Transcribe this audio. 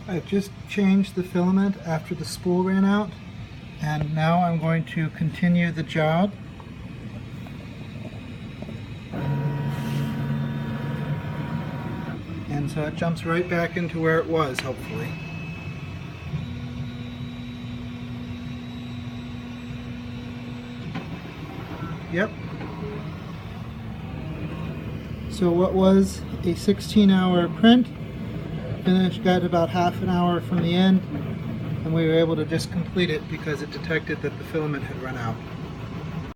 I've just changed the filament after the spool ran out, and now I'm going to continue the job. And so it jumps right back into where it was, hopefully. Yep. So what was a 16-hour print got about half an hour from the end, and we were able to just complete it because it detected that the filament had run out.